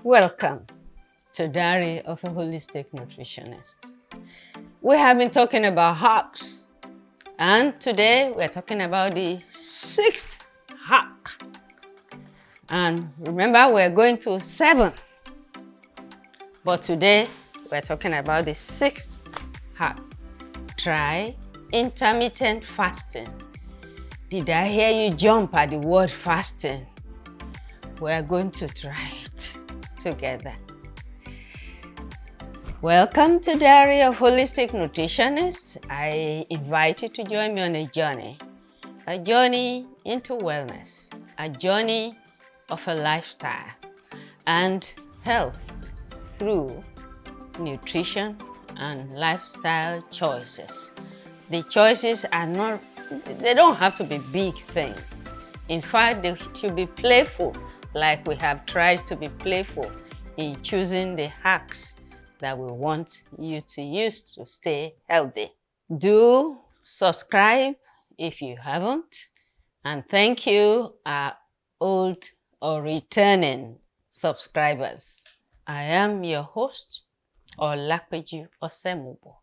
Welcome to Diary of a Holistic Nutritionist. We have been talking about hacks, and today we're talking about the sixth hack. And remember, we're going to 7, but today we're talking about the sixth hack. Try intermittent fasting. Did I hear you jump at the word fasting? We're going to try it together. Welcome to Diary of Holistic Nutritionist. I invite you to join me on a journey into wellness, a journey of a lifestyle and health through nutrition and lifestyle choices. The choices they don't have to be big things. In fact, they should be playful, like we have tried to be playful in choosing the hacks that we want you to use to stay healthy. Do subscribe if you haven't, and thank you, our old or returning subscribers. I am your host, Olakpeju Osemubo.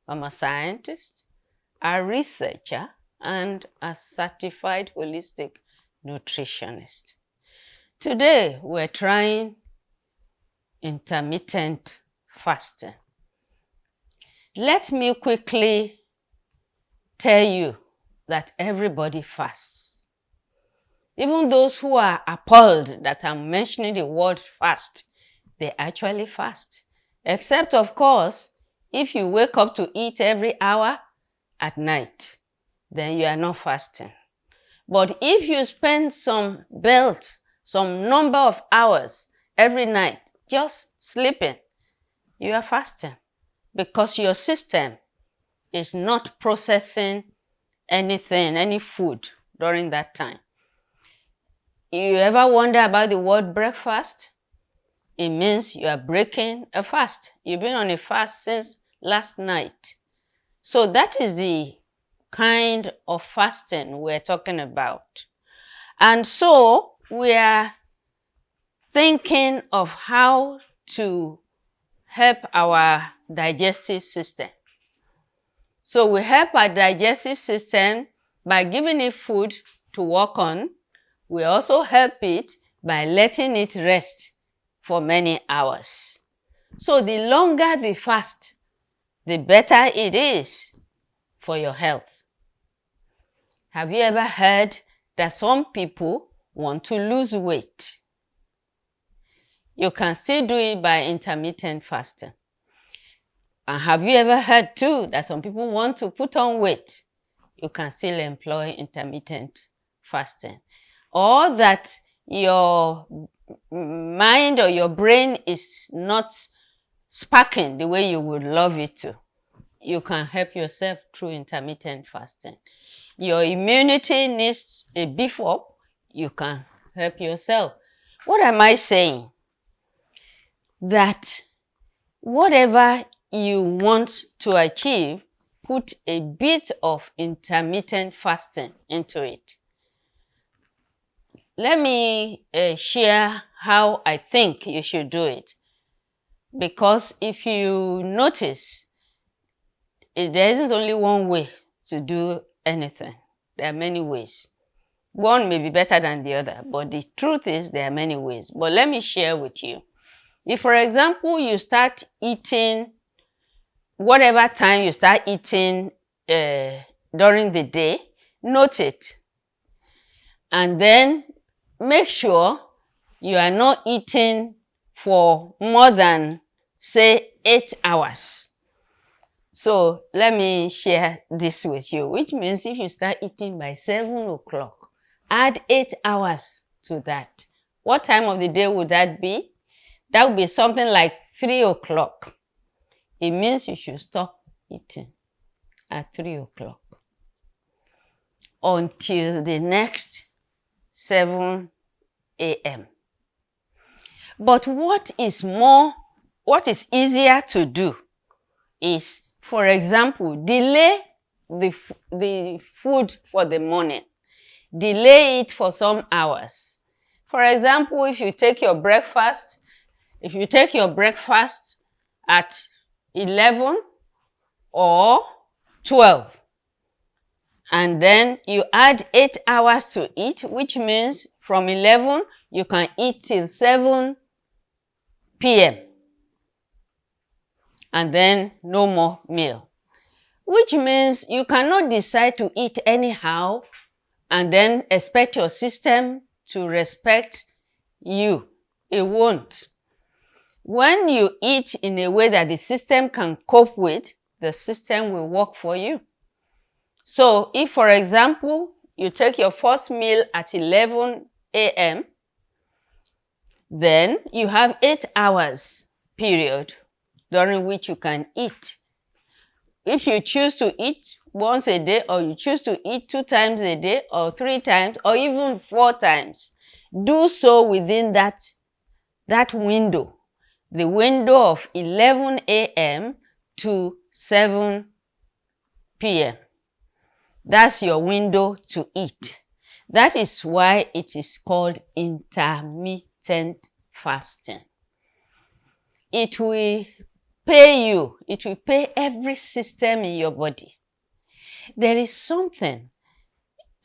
I'm a scientist, a researcher, and a certified holistic nutritionist. Today, we're trying intermittent fasting. Let me quickly tell you that everybody fasts. Even those who are appalled that I'm mentioning the word fast, they actually fast. Except, of course, if you wake up to eat every hour at night, then you are not fasting. But if you spend some number of hours every night just sleeping, you are fasting because your system is not processing anything, any food during that time. You ever wonder about the word breakfast? It means you are breaking a fast. You've been on a fast since last night. So that is the kind of fasting we're talking about. And so we are thinking of how to help our digestive system. So we help our digestive system by giving it food to work on. We also help it by letting it rest for many hours. So the longer the fast, the better it is for your health. Have you ever heard that some people want to lose weight? You can still do it by intermittent fasting. And have you ever heard too that some people want to put on weight? You can still employ intermittent fasting. Or that your mind or your brain is not sparking the way you would love it to. You can help yourself through intermittent fasting. Your immunity needs a beef up, you can help yourself. What am I saying? That whatever you want to achieve, put a bit of intermittent fasting into it. Let me share how I think you should do it. Because if you notice, there isn't only one way to do anything. There are many ways. One may be better than the other, but the truth is there are many ways. But let me share with you. If, for example, you start eating, whatever time you start eating during the day, note it. And then make sure you are not eating for more than, say, 8 hours. So let me share this with you, which means if you start eating by 7 o'clock, add 8 hours to that. What time of the day would that be? That would be something like 3 o'clock. It means you should stop eating at 3 o'clock until the next 7 a.m. But what is easier to do is, for example, delay the food for the morning. Delay it for some hours. For example, if you take your breakfast If you take your breakfast at 11 or 12, and then you add 8 hours to eat, which means from 11 you can eat till 7 p.m. and then no more meal, which means you cannot decide to eat anyhow and then expect your system to respect you. It won't. When you eat in a way that the system can cope with, the system will work for you. So if, for example, you take your first meal at 11 a.m., then you have 8 hours period during which you can eat. If you choose to eat once a day, or you choose to eat 2 times a day, or 3 times, or even 4 times, do so within that window, the window of 11 a.m. to 7 p.m. That's your window to eat. That is why it is called intermittent fasting. It will pay you. It will pay every system in your body. There is something,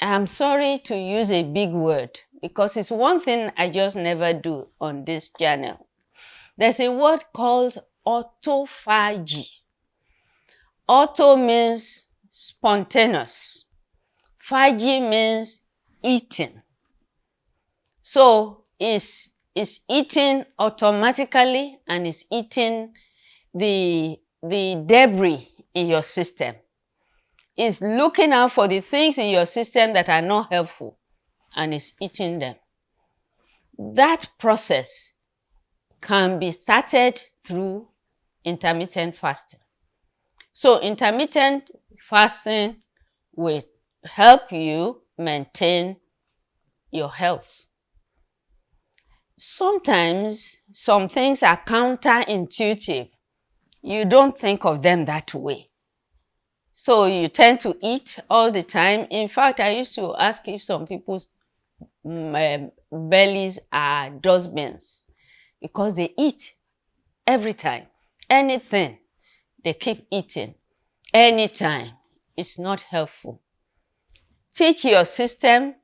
I'm sorry to use a big word, because it's one thing I just never do on this channel. There's a word called autophagy. Auto means spontaneous. Phagy means eating. So it's eating automatically, and it's eating the debris in your system. It's looking out for the things in your system that are not helpful, and it's eating them. That process can be started through intermittent fasting. So intermittent fasting will help you maintain your health. Sometimes some things are counterintuitive. You don't think of them that way. So you tend to eat all the time. In fact, I used to ask if some people's bellies are dustbins, because they eat every time. Anything, they keep eating anytime. It's not helpful. Teach your system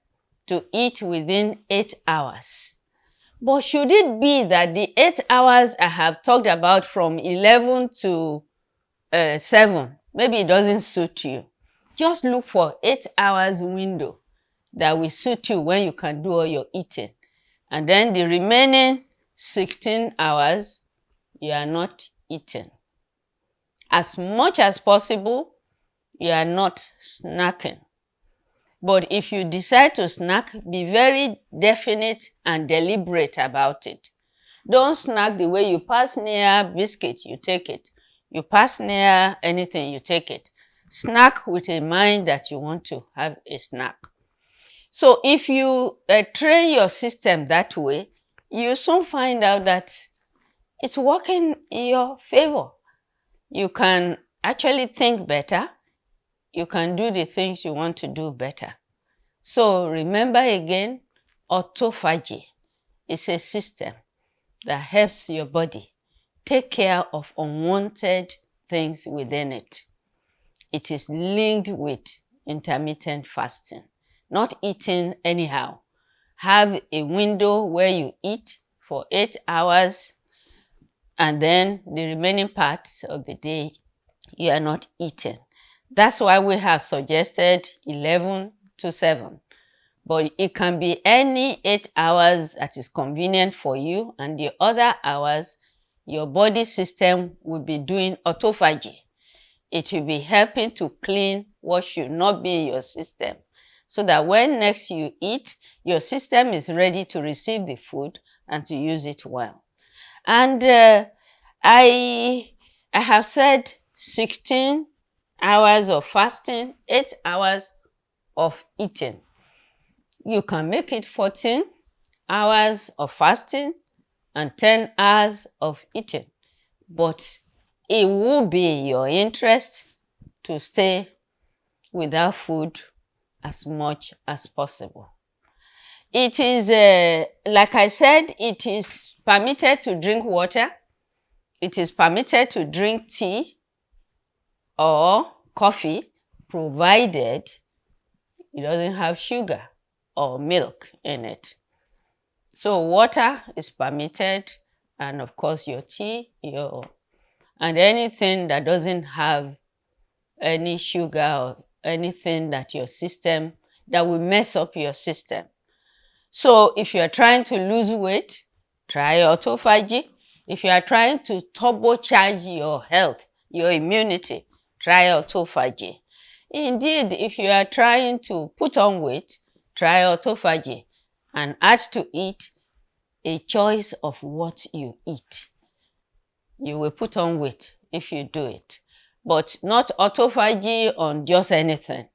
to eat within 8 hours. But should it be that the 8 hours I have talked about from 11 to 7, maybe it doesn't suit you, just look for 8 hours window that will suit you when you can do all your eating. And then the remaining 16 hours, you are not eating. As much as possible, you are not snacking. But if you decide to snack, be very definite and deliberate about it. Don't snack the way you pass near biscuit, you take it. You pass near anything, you take it. Snack with a mind that you want to have a snack. So if you train your system that way, you soon find out that it's working in your favor. You can actually think better. You can do the things you want to do better. So remember again, autophagy is a system that helps your body take care of unwanted things within it. It is linked with intermittent fasting, not eating anyhow. Have a window where you eat for 8 hours, and then the remaining parts of the day you are not eating. That's why we have suggested 11 to 7. But it can be any 8 hours that is convenient for you, and the other hours your body system will be doing autophagy. It will be helping to clean what should not be in your system, so that when next you eat, your system is ready to receive the food and to use it well. And I have said 16 hours of fasting, 8 hours of eating. You can make it 14 hours of fasting and 10 hours of eating. But it will be in your interest to stay without food as much as possible. It is, like I said, it is permitted to drink water. It is permitted to drink tea or coffee, provided it doesn't have sugar or milk in it. So water is permitted, and of course your tea, and anything that doesn't have any sugar or anything that will mess up your system. So if you are trying to lose weight, try autophagy. If you are trying to turbocharge your health, your immunity, try autophagy. Indeed, if you are trying to put on weight, try autophagy and add to it a choice of what you eat. You will put on weight if you do it, but not autophagy on just anything.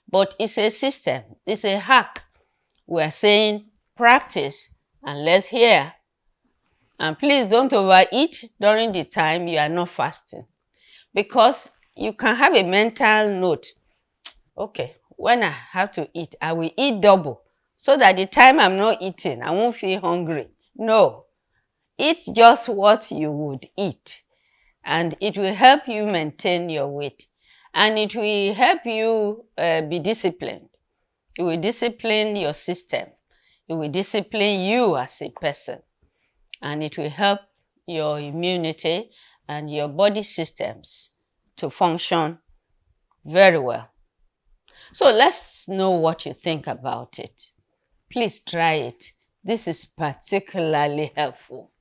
But it's a system, it's a hack. We are saying practice and let's hear. And please don't overeat during the time you are not fasting, because you can have a mental note. Okay, when I have to eat, I will eat double, so that the time I'm not eating, I won't feel hungry. No, eat just what you would eat, and it will help you maintain your weight, and it will help you be disciplined. It will discipline your system. It will discipline you as a person, and it will help your immunity and your body systems to function very well. So let's know what you think about it. Please try it. This is particularly helpful.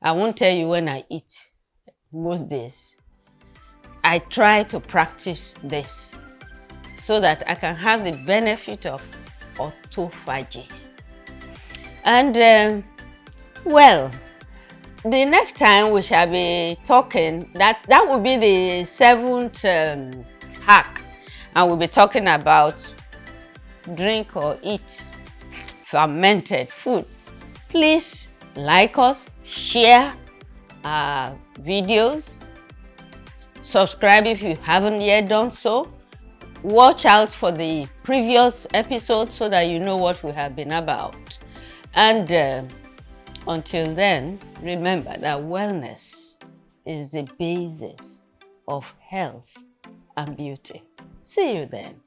I won't tell you when I eat most days. I try to practice this so that I can have the benefit of autophagy. And well, the next time we shall be talking, that will be the 7th hack, and we'll be talking about drink or eat fermented food. Please like us, share our videos, subscribe if you haven't yet done so. Watch out for the previous episodes so that you know what we have been about. And until then, remember that wellness is the basis of health and beauty. See you then.